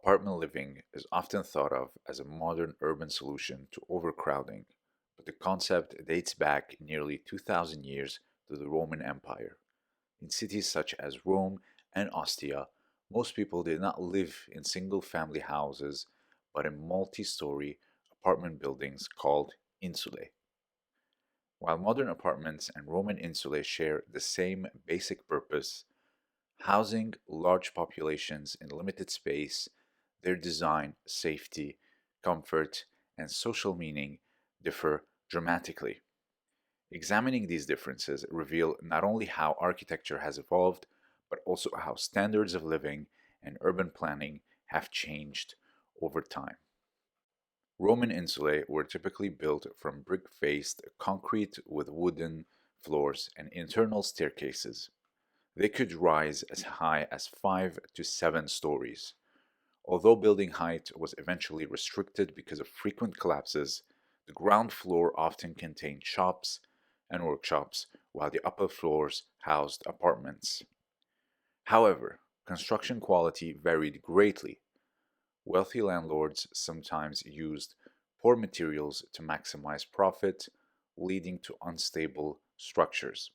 Apartment living is often thought of as a modern urban solution to overcrowding, but the concept dates back nearly 2,000 years to the Roman Empire. In cities such as Rome and Ostia, most people did not live in single family houses, but in multi story apartment buildings called insulae. While modern apartments and Roman insulae share the same basic purpose, housing large populations in limited space, their design, safety, comfort, and social meaning differ dramatically. Examining these differences reveal not only how architecture has evolved, but also how standards of living and urban planning have changed over time. Roman insulae were typically built from brick faced concrete with wooden floors and internal staircases. They could rise as high as 5 to 7 stories. Although building height was eventually restricted because of frequent collapses, the ground floor often contained shops and workshops, while the upper floors housed apartments. However, construction quality varied greatly. Wealthy landlords sometimes used poor materials to maximize profit, leading to unstable structures.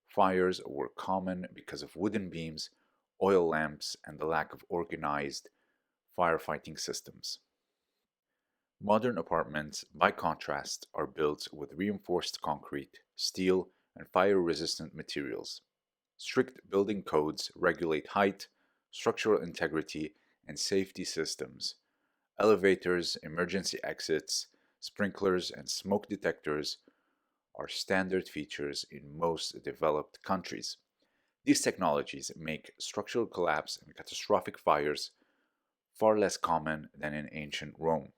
Fires were common because of wooden beams, oil lamps, and the lack of organized firefighting systems. Modern apartments, by contrast, are built with reinforced concrete, steel, and fire resistant materials. Strict building codes regulate height, structural integrity, and safety systems. Elevators, emergency exits, sprinklers, and smoke detectors are standard features in most developed countries. These technologies make structural collapse and catastrophic fires far less common than in ancient Rome.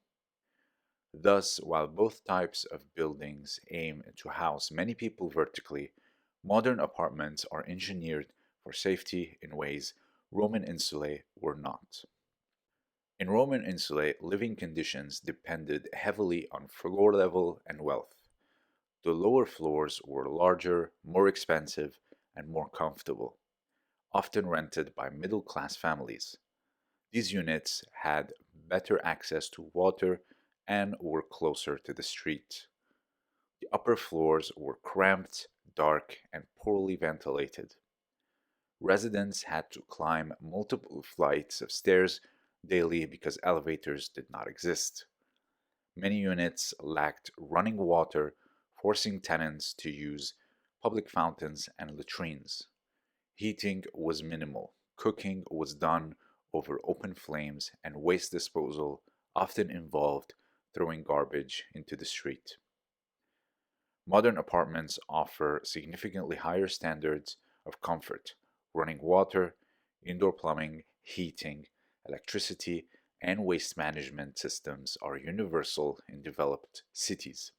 Thus, while both types of buildings aim to house many people vertically, modern apartments are engineered for safety in ways Roman insulae were not. In Roman insulae, living conditions depended heavily on floor level and wealth. The lower floors were larger, more expensive, and more comfortable, often rented by middle class families. These units had better access to water and were closer to the street. The upper floors were cramped, dark, and poorly ventilated. Residents had to climb multiple flights of stairs daily because elevators did not exist. Many units lacked running water, forcing tenants to use public fountains and latrines. Heating was minimal, cooking was done over open flames, and waste disposal often involved throwing garbage into the street. Modern apartments offer significantly higher standards of comfort. Running water, indoor plumbing, heating, electricity, and waste management systems are universal in developed cities.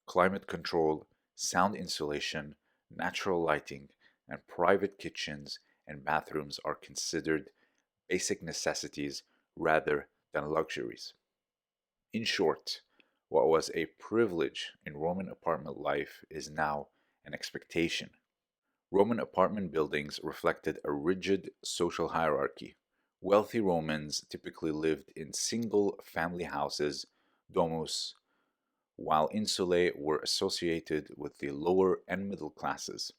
Climate control, sound insulation, natural lighting, and private kitchens and bathrooms are considered basic necessities rather than luxuries. In short, what was a privilege in Roman apartment life is now an expectation. Roman apartment buildings reflected a rigid social hierarchy. Wealthy Romans typically lived in single family houses, domus, while insulae were associated with the lower and middle classes.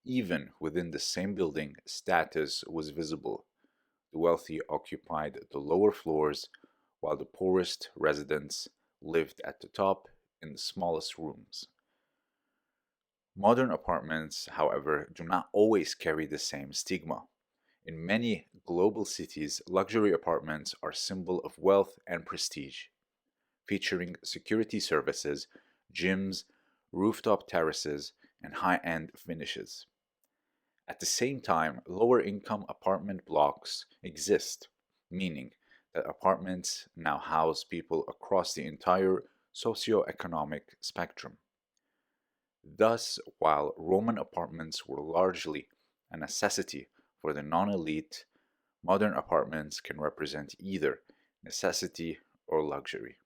Even within the same building, status was visible. The wealthy occupied the lower floors, while the poorest residents lived at the top in the smallest rooms. Modern apartments, however, do not always carry the same stigma. In many global cities, luxury apartments are a symbol of wealth and prestige, featuring security services, gyms, rooftop terraces, and high end finishes. At the same time, lower income apartment blocks exist, meaning that apartments now house people across the entire socioeconomic spectrum. Thus, while Roman apartments were largely a necessity for the non elite, modern apartments can represent either necessity or luxury.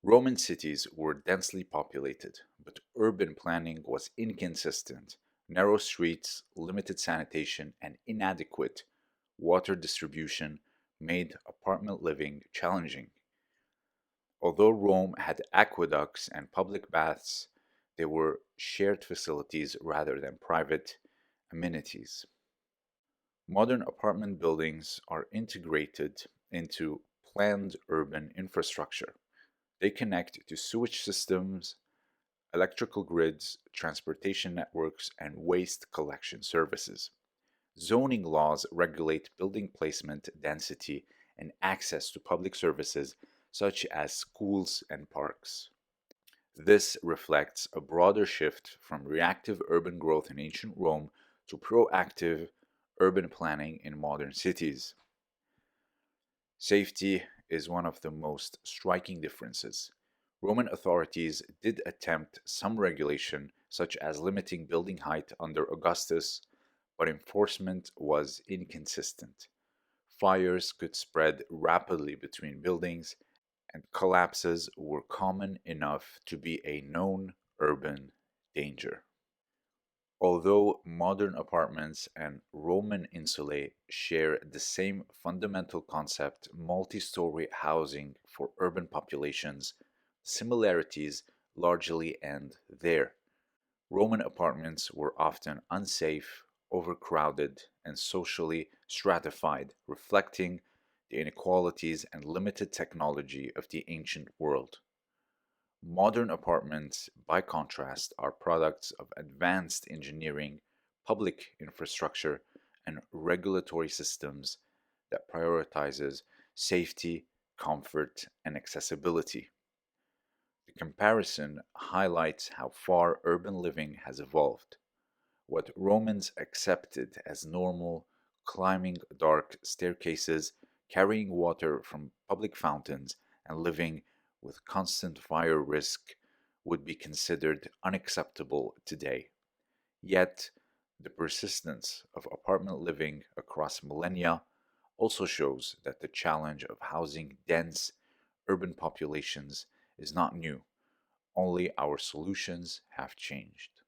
Roman cities were densely populated, but urban planning was inconsistent. Narrow streets, limited sanitation, and inadequate water distribution made apartment living challenging. Although Rome had aqueducts and public baths, they were shared facilities rather than private amenities. Modern apartment buildings are integrated into planned urban infrastructure. They connect to sewage systems, electrical grids, transportation networks, and waste collection services. Zoning laws regulate building placement, density, and access to public services such as schools and parks. This reflects a broader shift from reactive urban growth in ancient Rome to proactive urban planning in modern cities. Safety is one of the most striking differences. Roman authorities did attempt some regulation, such as limiting building height under Augustus, but enforcement was inconsistent. Fires could spread rapidly between buildings, and collapses were common enough to be a known urban danger. Although modern apartments and Roman insulae share the same fundamental concept, multi story housing for urban populations, similarities largely end there. Roman apartments were often unsafe, overcrowded, and socially stratified, reflecting the inequalities and limited technology of the ancient world. Modern apartments, by contrast, are products of advanced engineering, public infrastructure, and regulatory systems that prioritizes safety, comfort, and accessibility. The comparison highlights how far urban living has evolved. What Romans accepted as normal, climbing dark staircases, carrying water from public fountains, and living with constant fire risk, would be considered unacceptable today. Yet, the persistence of apartment living across millennia also shows that the challenge of housing dense urban populations is not new, only our solutions have changed.